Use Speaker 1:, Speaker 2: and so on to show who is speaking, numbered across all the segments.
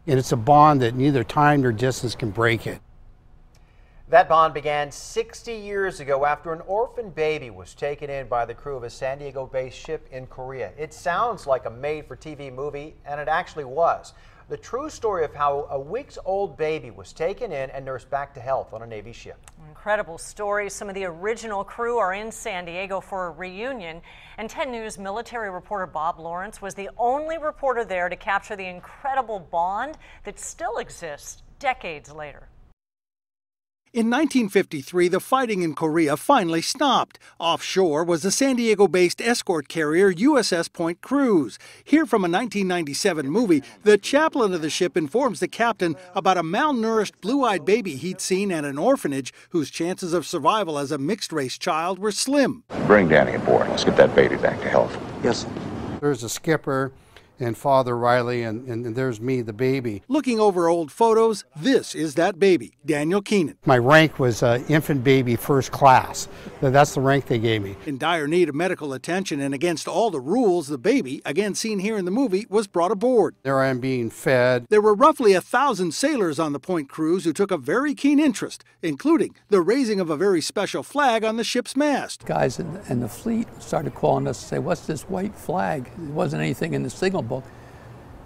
Speaker 1: And it's a bond that neither time nor distance can break it.
Speaker 2: That bond began 60 years ago after an orphan baby was taken in by the crew of a San Diego-based ship in Korea. It sounds like a made-for-TV movie, and it actually was. The true story of how a weeks-old baby was taken in and nursed back to health on a Navy ship.
Speaker 3: Incredible story. Some of the original crew are in San Diego for a reunion, and 10 News military reporter Bob Lawrence was the only reporter there to capture the incredible bond that still exists decades later.
Speaker 4: In 1953, the fighting in Korea finally stopped. Offshore was the San Diego-based escort carrier USS Point Cruz. Here from a 1997 movie, the chaplain of the ship informs the captain about a malnourished, blue-eyed baby he'd seen at an orphanage whose chances of survival as a mixed-race child were slim.
Speaker 5: Bring Danny aboard. Let's get that baby back to health.
Speaker 4: Yes, sir.
Speaker 1: There's a skipper and Father Riley, and there's me, the baby.
Speaker 4: Looking over old photos, this is that baby, Daniel Keenan.
Speaker 1: My rank was infant baby first class. That's the rank they gave me.
Speaker 4: In dire need of medical attention and against all the rules, the baby, again seen here in the movie, was brought aboard.
Speaker 1: There I am being fed.
Speaker 4: There were roughly 1,000 sailors on the Point Cruz who took a very keen interest, including the raising of a very special flag on the ship's mast.
Speaker 6: Guys in the fleet started calling us to say, "What's this white flag?" It wasn't anything in the signal book,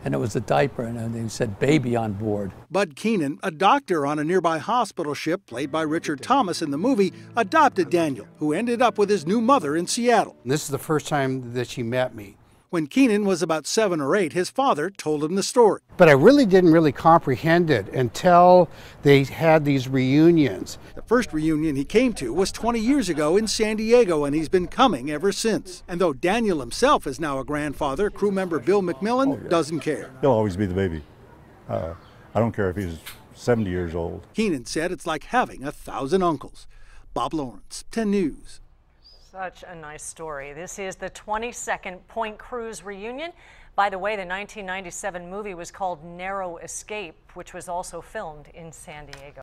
Speaker 6: and it was a diaper, and they said baby on board.
Speaker 4: Bud Keenan, a doctor on a nearby hospital ship played by Richard Thomas in the movie, adopted Daniel, who ended up with his new mother in Seattle.
Speaker 1: This is the first time that she met me.
Speaker 4: When Keenan was about 7 or 8, his father told him the story.
Speaker 1: But I really didn't comprehend it until they had these reunions.
Speaker 4: The first reunion he came to was 20 years ago in San Diego, and he's been coming ever since. And though Daniel himself is now a grandfather, crew member Bill McMillan doesn't care.
Speaker 7: He'll always be the baby. I don't care if he's 70 years old.
Speaker 4: Keenan said it's like having 1,000 uncles. Bob Lawrence, 10 News.
Speaker 3: Such a nice story. This is the 22nd Point Cruz reunion. By the way, the 1997 movie was called Narrow Escape, which was also filmed in San Diego.